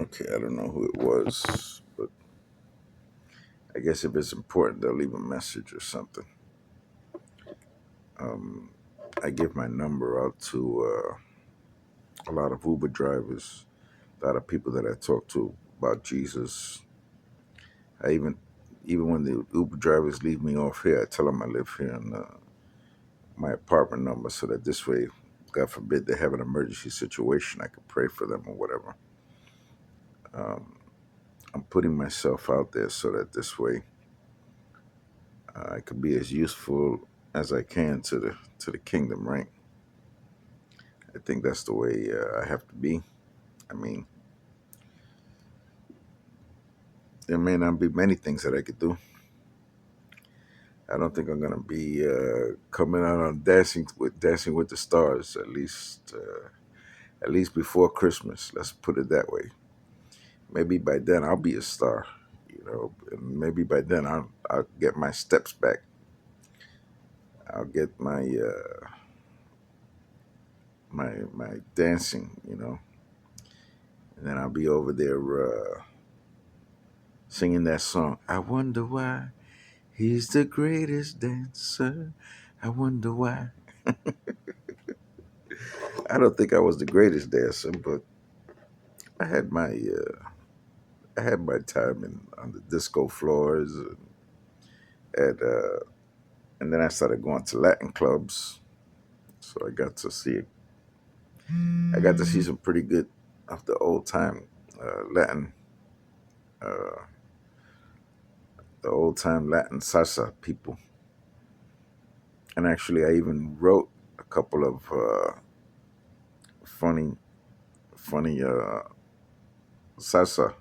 Okay, I don't know who it was, but I guess if it's important, they'll leave a message or something. Um, I give my number out to a lot of Uber drivers, a lot of people that I talk to about Jesus. I even when the Uber drivers leave me off here, I tell them I live here in my apartment number, so that this way, God forbid, they have an emergency situation, I could pray for them or whatever. Um, I'm putting myself out there so that this way I could be as useful as I can to the kingdom, right? I think that's the way I have to be. I mean, there may not be many things that I could do. I don't think I'm gonna be coming out on Dancing with the Stars at least before Christmas. Let's put it that way. Maybe by then I'll be a star, and maybe by then I'll get my steps back. I'll get my dancing, and then I'll be over there singing that song. I wonder why he's the greatest dancer. I wonder why. I don't think I was the greatest dancer, but I had my I had my time on the disco floors, and then I started going to Latin clubs. So I got to see some pretty good of the old time Latin, uh, the old time Latin salsa people. And actually, I even wrote a couple of funny, funny salsa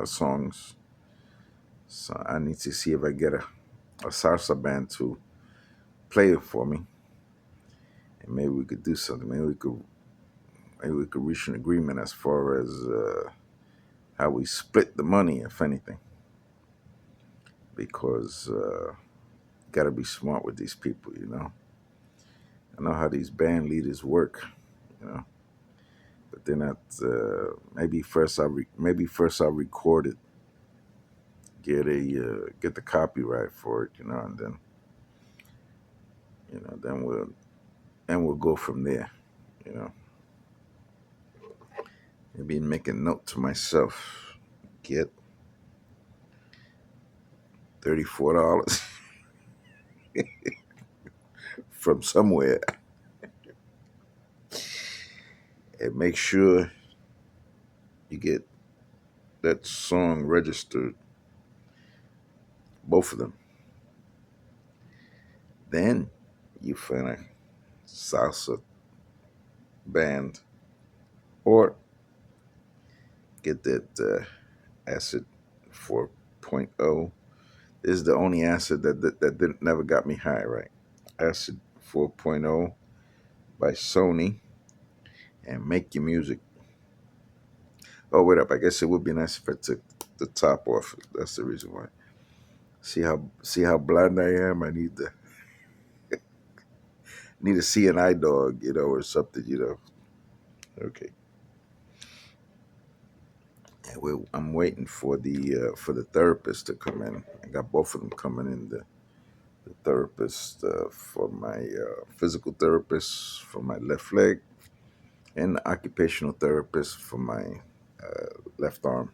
songs. So I need to see if I get a salsa band to play it for me, and maybe we could do something. Maybe we could reach an agreement as far as how we split the money, if anything, because got to be smart with these people. I know how these band leaders work, you know, but they're not. Maybe first I'll record it, get the copyright for it, and then then we'll go from there. You know, maybe make a note to myself, get $34 from somewhere, and make sure you get that song registered, both of them. Then you find a salsa band, or get that acid 4.0. This is the only acid that didn't, never got me high, right? Acid 4.0 by Sony, and make your music. Oh, wait up. I guess it would be nice if I took the top off. That's the reason why. See how blind I am. I need to see an eye dog, or something. Okay. And I'm waiting for the therapist to come in. I got both of them coming in. The therapist for my physical therapist for my left leg, and the occupational therapist for my left arm.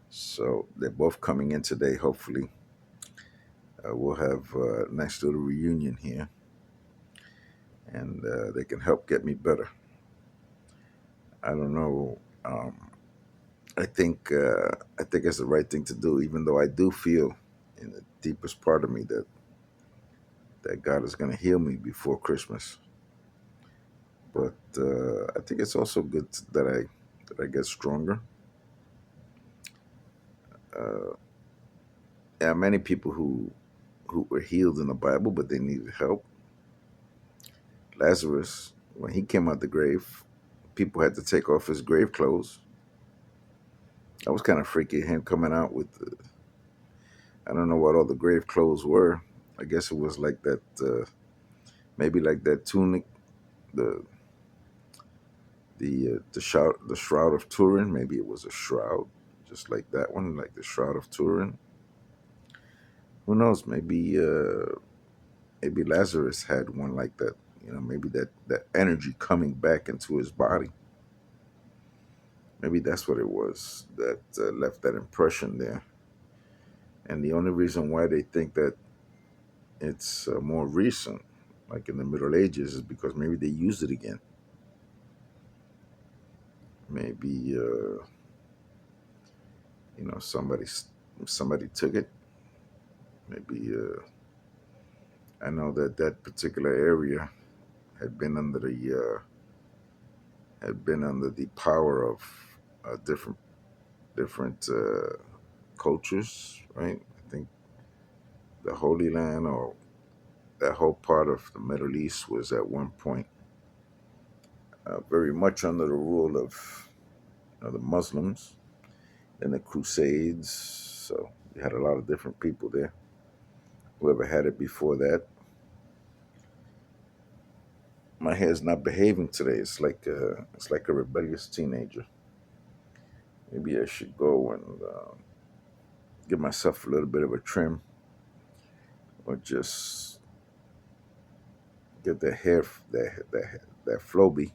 So they're both coming in today. Hopefully, we'll have a nice little reunion here, and they can help get me better. I don't know. I think it's the right thing to do, even though I do feel in the deepest part of me that God is going to heal me before Christmas. But I think it's also good that I get stronger. Uh, there are many people who were healed in the Bible, but they needed help. Lazarus, when he came out the grave, people had to take off his grave clothes. That was kind of freaky. Him coming out with I don't know what all the grave clothes were. I guess it was like that, maybe like that tunic, the The Shroud of Turin. Maybe it was a shroud, just like that one, like the Shroud of Turin. Who knows? Maybe Lazarus had one like that. Maybe that energy coming back into his body. Maybe that's what it was that left that impression there. And the only reason why they think that it's more recent, like in the Middle Ages, is because maybe they used it again. Maybe somebody took it. Maybe I know that that particular area had been under the power of different cultures, right? I think the Holy Land or that whole part of the Middle East was at one point very much under the rule of the Muslims and the Crusades. So you had a lot of different people there. Whoever had it before that. My hair's not behaving today. It's like a rebellious teenager. Maybe I should go and give myself a little bit of a trim, or just get the hair that Floby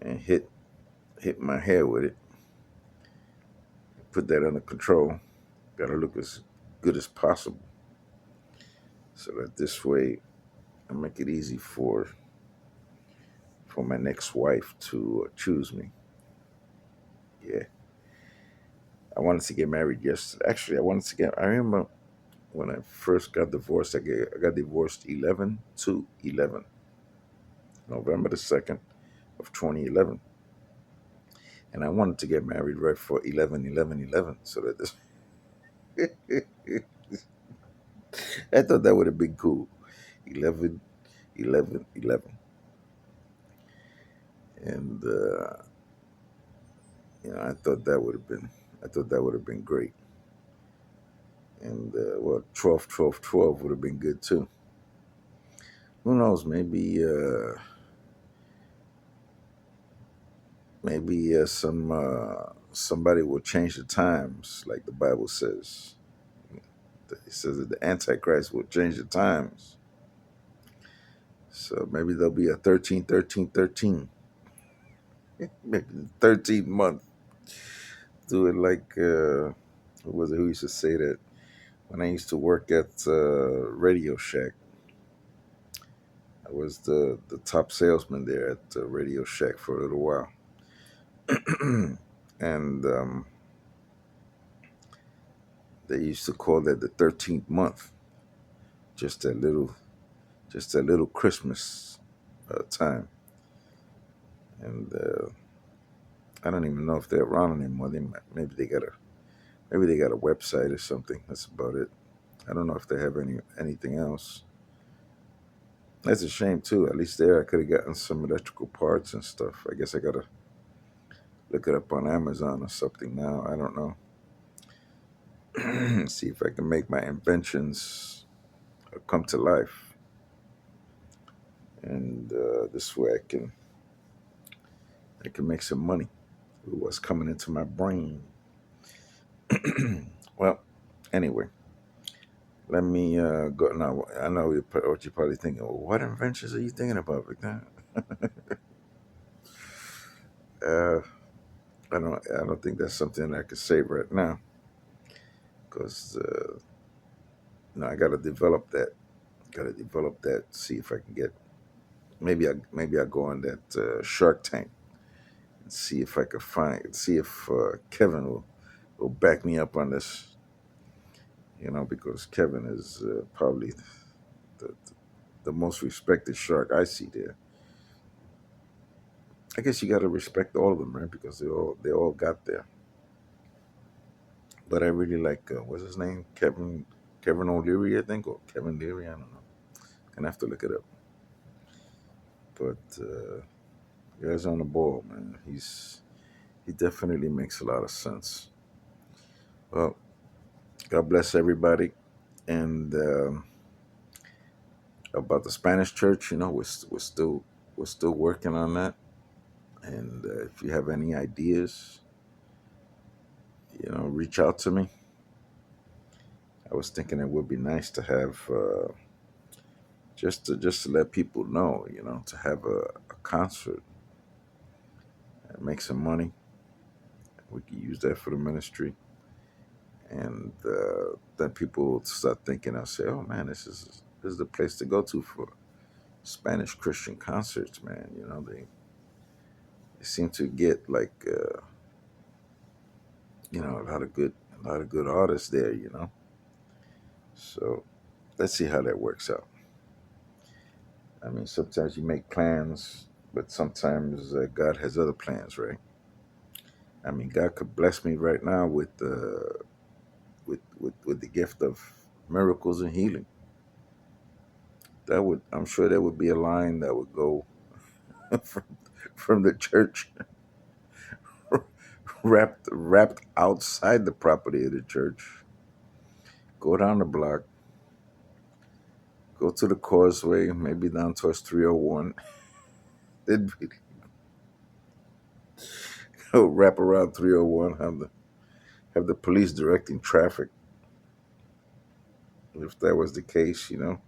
and hit my hair with it. Put that under control. Got to look as good as possible, so that this way I make it easy for my next wife to choose me. Yeah, I wanted to get married yesterday. Actually, I wanted to get. I remember when I first got divorced. I got divorced 11/2/11, November the 2nd of 2011, and I wanted to get married right for 11/11/11. So that this, I thought that would have been cool. 11/11/11, and I thought that would have been great. And well, 12/12/12 would have been good too. Who knows? Maybe somebody will change the times, like the Bible says. It says that the Antichrist will change the times. So maybe there'll be a 13/13/13. Maybe the 13th month. Do it like who was it who used to say that when I used to work at Radio Shack. I was the top salesman there at Radio Shack for a little while. And they used to call that the 13th month, just that little Christmas time. And I don't even know if they're around anymore. Maybe they got a website or something. That's about it. I don't know if they have anything else. That's a shame too. At least there I could have gotten some electrical parts and stuff. I guess I gotta look it up on Amazon or something now. I don't know. See if I can make my inventions come to life, and this way I can make some money with what's coming into my brain. Well, anyway, let me go now. I know what you're probably thinking. Well, what inventions are you thinking about, Victor? Uh, I don't think that's something I could say right now because I got to develop that. Got to develop that. See if I can get. Maybe I go on that Shark Tank and see if I could see if Kevin will back me up on this. Because Kevin is probably the, the most respected shark I see there. I guess you got to respect all of them, right? Because they all got there. But I really like what's his name, Kevin O'Leary, I think, or Kevin Leary. I don't know. Gonna have to look it up. But guy's on the ball, man. He definitely makes a lot of sense. Well, God bless everybody. And about the Spanish church, we're still working on that. And if you have any ideas, reach out to me. I was thinking it would be nice to have just to let people know, to have a concert and make some money. We could use that for the ministry, and then people start thinking. I'll say, "Oh man, this is the place to go to for Spanish Christian concerts, man." They seem to get like a lot of good artists there. So let's see how that works out. I mean, sometimes you make plans, but sometimes God has other plans, right? I mean, God could bless me right now with the gift of miracles and healing. I'm sure there would be a line that would go from, from the church, wrapped outside the property of the church. Go down the block, go to the causeway, maybe down towards 301. Then wrap around 301. Have the police directing traffic. If that was the case, you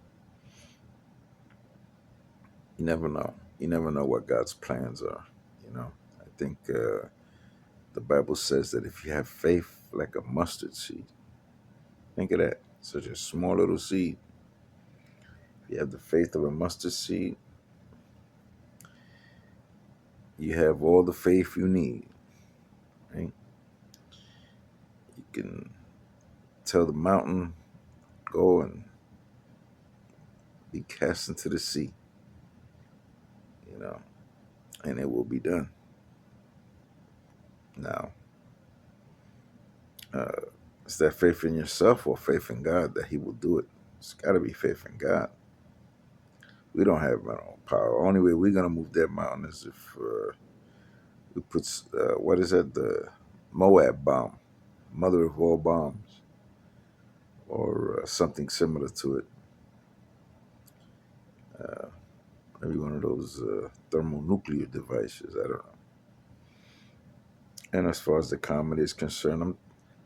never know. You never know what God's plans are. I think the Bible says that if you have faith like a mustard seed, think of that, such a small little seed. If you have the faith of a mustard seed, you have all the faith you need. Right? You can tell the mountain, go and be cast into the sea, you know, and it will be done. Now, uh, is that faith in yourself or faith in God that He will do it? It's got to be faith in God. We don't have our own power. Only way we're gonna move that mountain is if we put what is that, the Moab bomb, mother of all bombs, or something similar to it. Uh, Maybe one of those thermonuclear devices. I don't know. And as far as the comedy is concerned, I'm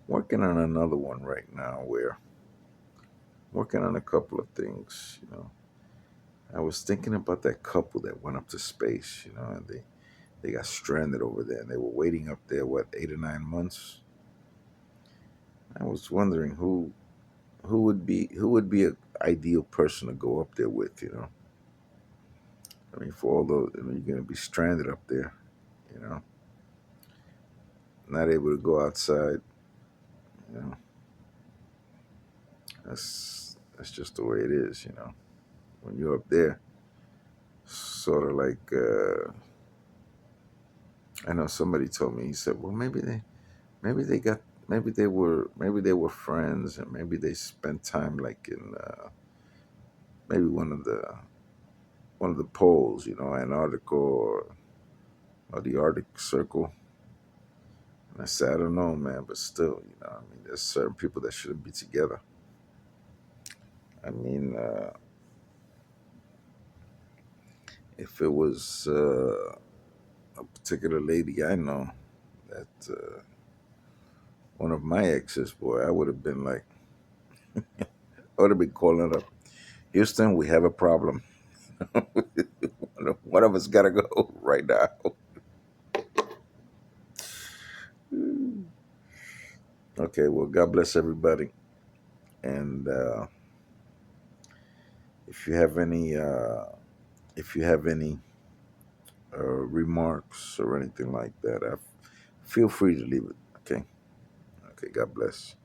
working on another one right now. Where I'm working on a couple of things. I was thinking about that couple that went up to space. And they got stranded over there, and they were waiting up there, what, 8 or 9 months. I was wondering who would be an ideal person to go up there with. I mean, for all those, you're gonna be stranded up there. You know, not able to go outside. You know, that's just the way it is. When you're up there, sort of like I know somebody told me. He said, "Well, maybe they got, maybe they were friends, and maybe they spent time like in maybe one of the poles, Antarctica or the Arctic Circle." And I said, "I don't know, man, but still, I mean, there's certain people that shouldn't be together." I mean, if it was a particular lady I know that one of my exes, boy, I would have been like, I would have been calling up, "Houston, we have a problem. One of us got to go right now." Okay, well, God bless everybody. And if you have any, remarks or anything like that, feel free to leave it. Okay. Okay. God bless.